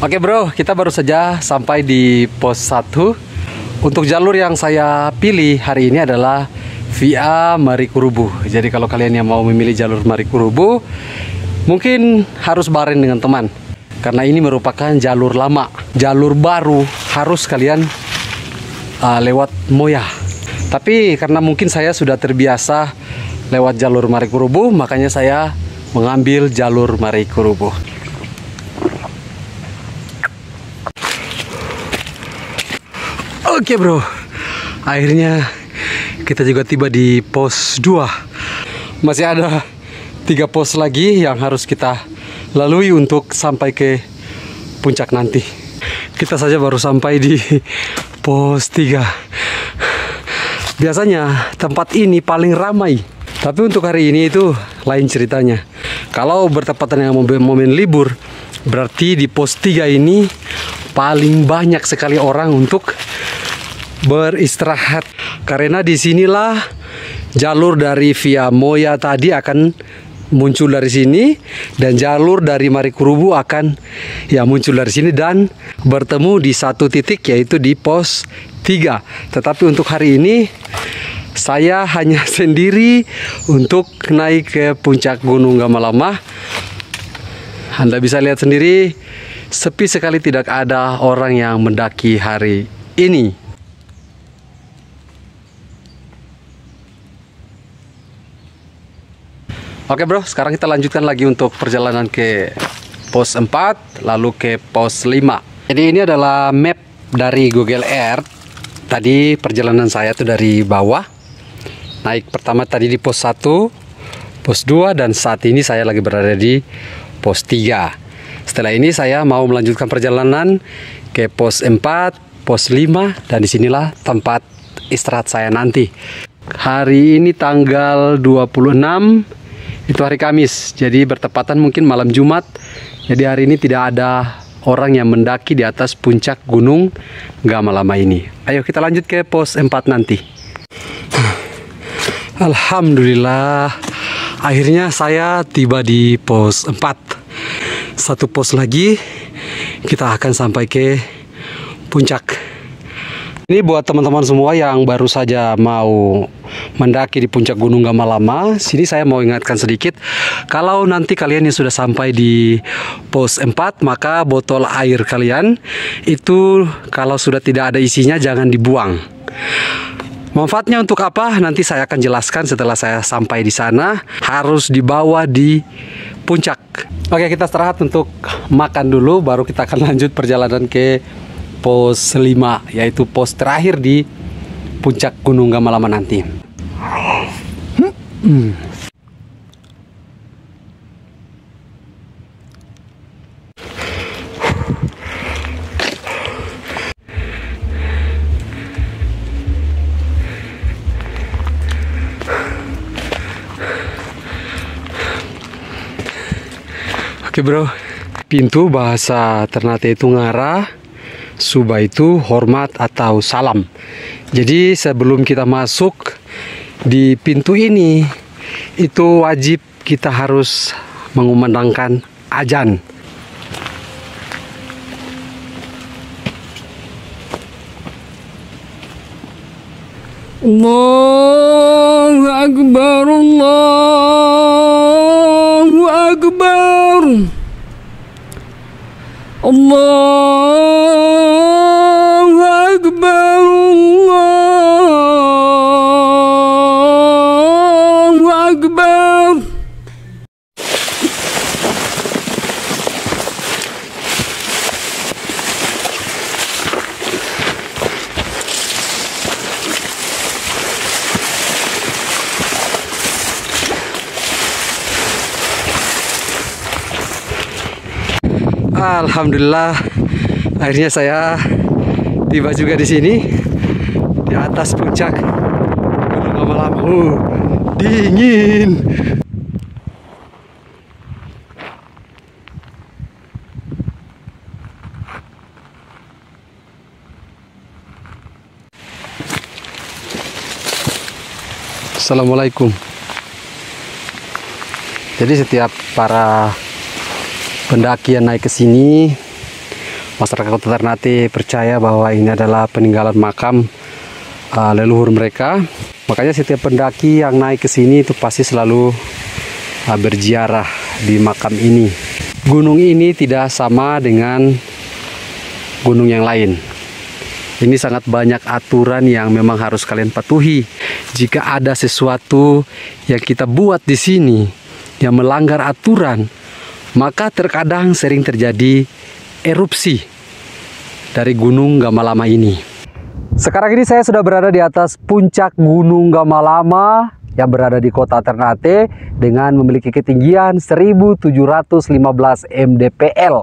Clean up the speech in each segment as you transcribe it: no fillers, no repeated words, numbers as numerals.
Oke bro, kita baru saja sampai di pos 1. Untuk jalur yang saya pilih hari ini adalah via Marikurubu. Jadi kalau kalian yang mau memilih jalur Marikurubu, mungkin harus bareng dengan teman, karena ini merupakan jalur lama. Jalur baru harus kalian lewat Moya. Tapi karena mungkin saya sudah terbiasa lewat jalur Marikurubu, makanya saya mengambil jalur Marikurubu. Oke bro, akhirnya kita juga tiba di pos 2. Masih ada 3 pos lagi yang harus kita lalui untuk sampai ke puncak nanti. Kita saja baru sampai di pos 3. Biasanya tempat ini paling ramai, tapi untuk hari ini itu lain ceritanya. Kalau bertepatan dengan momen libur, berarti di pos 3 ini paling banyak sekali orang untuk beristirahat, karena disinilah jalur dari via Moya tadi akan muncul dari sini, dan jalur dari Marikurubu akan muncul dari sini dan bertemu di satu titik, yaitu di pos 3. Tetapi untuk hari ini saya hanya sendiri untuk naik ke puncak Gunung Gamalama. Anda bisa lihat sendiri, sepi sekali, tidak ada orang yang mendaki hari ini. Oke bro, sekarang kita lanjutkan lagi untuk perjalanan ke pos 4, lalu ke pos 5. Jadi ini adalah map dari Google Earth. Tadi perjalanan saya tuh dari bawah. Naik pertama tadi di pos 1, pos 2, dan saat ini saya lagi berada di pos 3. Setelah ini saya mau melanjutkan perjalanan ke pos 4, pos 5, dan disinilah tempat istirahat saya nanti. Hari ini tanggal 26, itu hari Kamis, jadi bertepatan mungkin malam Jumat. Jadi hari ini tidak ada orang yang mendaki di atas puncak Gunung Gamalama ini. Ayo kita lanjut ke pos 4 nanti. Alhamdulillah, akhirnya saya tiba di pos 4. Satu pos lagi, kita akan sampai ke puncak. Ini buat teman-teman semua yang baru saja mau mendaki di puncak Gunung Gamalama. Sini saya mau ingatkan sedikit, kalau nanti kalian yang sudah sampai di pos 4, maka botol air kalian itu kalau sudah tidak ada isinya jangan dibuang. Manfaatnya untuk apa? Nanti saya akan jelaskan setelah saya sampai di sana. Harus dibawa di puncak. Oke, kita istirahat untuk makan dulu, baru kita akan lanjut perjalanan ke pos 5, yaitu pos terakhir di puncak Gunung Gamalama nanti. Oke bro, pintu bahasa Ternate itu ngara, Suba itu hormat atau salam. Jadi sebelum kita masuk di pintu ini, itu wajib kita harus mengumandangkan azan. Allahu Akbar, Allahu Akbar, Allahu Akbar, Allahu Akbar. Alhamdulillah, akhirnya saya tiba juga di sini, di atas puncak Gunung Gamalama. Dingin. Assalamualaikum. Jadi setiap para pendaki yang naik ke sini Masyarakat Kota Ternate percaya bahwa ini adalah peninggalan makam leluhur mereka. Makanya setiap pendaki yang naik ke sini itu pasti selalu berziarah di makam ini. Gunung ini tidak sama dengan gunung yang lain. Ini sangat banyak aturan yang memang harus kalian patuhi. Jika ada sesuatu yang kita buat di sini yang melanggar aturan, maka terkadang sering terjadi erupsi dari Gunung Gamalama ini. Sekarang ini saya sudah berada di atas puncak Gunung Gamalama yang berada di Kota Ternate dengan memiliki ketinggian 1715 mdpl.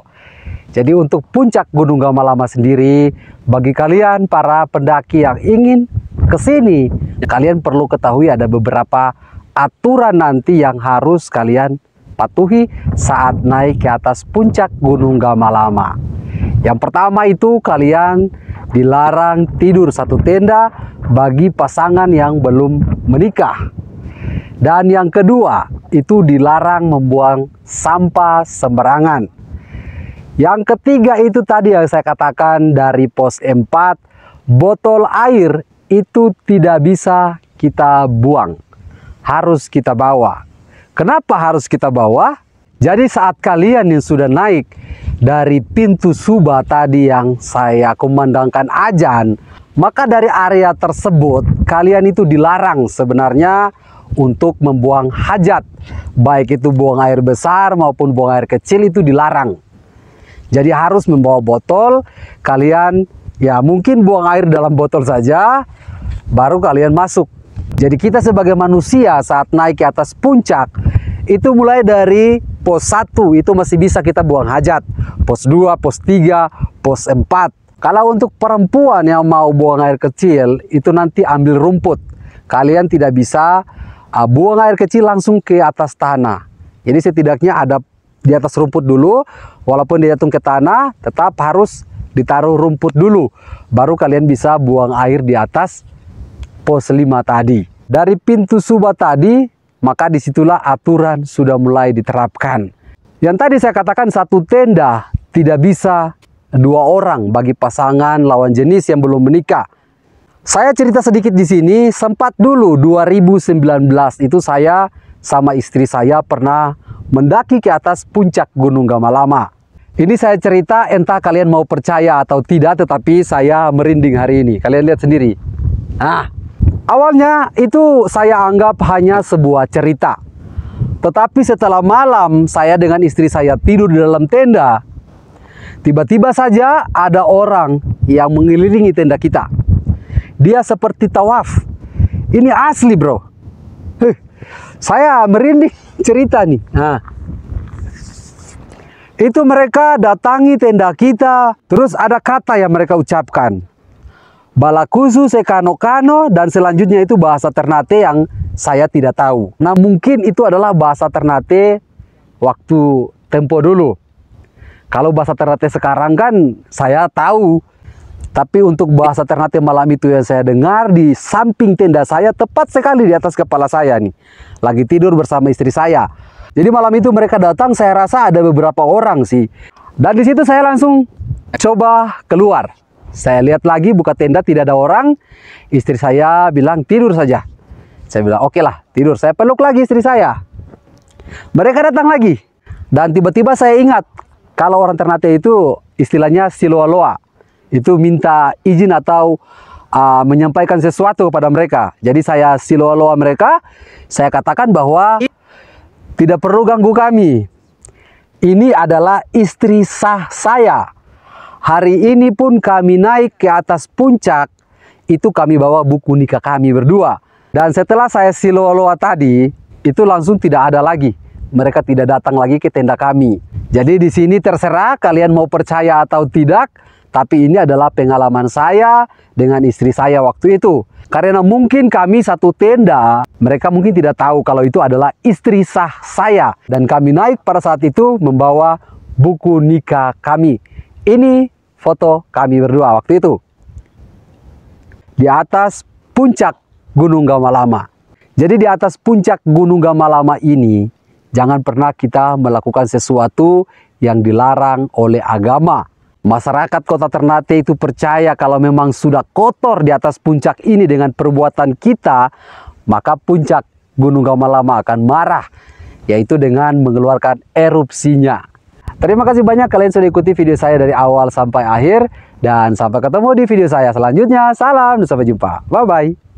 Jadi untuk puncak Gunung Gamalama sendiri, bagi kalian para pendaki yang ingin ke sini, kalian perlu ketahui ada beberapa aturan nanti yang harus kalian patuhi saat naik ke atas puncak Gunung Gamalama. Yang pertama itu kalian dilarang tidur satu tenda bagi pasangan yang belum menikah. Dan yang kedua itu dilarang membuang sampah sembarangan. Yang ketiga itu tadi yang saya katakan dari pos 4, botol air itu tidak bisa kita buang, harus kita bawa. Kenapa harus kita bawa? Jadi saat kalian yang sudah naik dari pintu Suba tadi yang saya kumandangkan azan, maka dari area tersebut kalian itu dilarang sebenarnya untuk membuang hajat. Baik itu buang air besar maupun buang air kecil itu dilarang. Jadi harus membawa botol, kalian ya mungkin buang air dalam botol saja, baru kalian masuk. Jadi kita sebagai manusia saat naik ke atas puncak, itu mulai dari pos 1 itu masih bisa kita buang hajat. Pos 2, pos 3, pos 4. Kalau untuk perempuan yang mau buang air kecil, itu nanti ambil rumput. Kalian tidak bisa buang air kecil langsung ke atas tanah. Jadi setidaknya ada di atas rumput dulu, walaupun dia jatuh ke tanah, tetap harus ditaruh rumput dulu. Baru kalian bisa buang air di atas pos 5 tadi. Dari pintu Suba tadi, maka disitulah aturan sudah mulai diterapkan. Yang tadi saya katakan satu tenda tidak bisa 2 orang bagi pasangan lawan jenis yang belum menikah. Saya cerita sedikit di sini, sempat dulu 2019 itu saya sama istri saya pernah mendaki ke atas puncak Gunung Gamalama. Ini saya cerita entah kalian mau percaya atau tidak, tetapi saya merinding hari ini. Kalian lihat sendiri. Nah, awalnya itu saya anggap hanya sebuah cerita. Tetapi setelah malam saya dengan istri saya tidur di dalam tenda, tiba-tiba saja ada orang yang mengelilingi tenda kita. Dia seperti tawaf. Ini asli bro. Saya merinding cerita nih. Nah, itu mereka datangi tenda kita, terus ada kata yang mereka ucapkan. Balakusu sekano-kano, dan selanjutnya itu bahasa Ternate yang saya tidak tahu. Nah mungkin itu adalah bahasa Ternate waktu tempo dulu. Kalau bahasa Ternate sekarang kan saya tahu. Tapi untuk bahasa Ternate malam itu yang saya dengar di samping tenda saya, tepat sekali di atas kepala saya nih. Lagi tidur bersama istri saya. Jadi malam itu mereka datang, saya rasa ada beberapa orang sih. Dan di situ saya langsung coba keluar. Saya lihat lagi buka tenda tidak ada orang. Istri saya bilang tidur saja. Saya bilang oke lah tidur. Saya peluk lagi istri saya. Mereka datang lagi. Dan tiba-tiba saya ingat kalau orang Ternate itu istilahnya siloaloa. Itu minta izin atau menyampaikan sesuatu kepada mereka. Jadi saya siloaloa mereka. Saya katakan bahwa tidak perlu ganggu kami. Ini adalah istri sah saya. Hari ini pun kami naik ke atas puncak. Itu kami bawa buku nikah kami berdua. Dan setelah saya siloaloa tadi, itu langsung tidak ada lagi. Mereka tidak datang lagi ke tenda kami. Jadi di sini terserah kalian mau percaya atau tidak. Tapi ini adalah pengalaman saya dengan istri saya waktu itu. Karena mungkin kami satu tenda, mereka mungkin tidak tahu kalau itu adalah istri sah saya. Dan kami naik pada saat itu membawa buku nikah kami. Ini foto kami berdua waktu itu. Di atas puncak Gunung Gamalama. Jadi di atas puncak Gunung Gamalama ini, jangan pernah kita melakukan sesuatu yang dilarang oleh agama. Masyarakat Kota Ternate itu percaya kalau memang sudah kotor di atas puncak ini dengan perbuatan kita, maka puncak Gunung Gamalama akan marah, yaitu dengan mengeluarkan erupsinya. Terima kasih banyak kalian sudah ikuti video saya dari awal sampai akhir, dan sampai ketemu di video saya selanjutnya. Salam dan sampai jumpa. Bye-bye.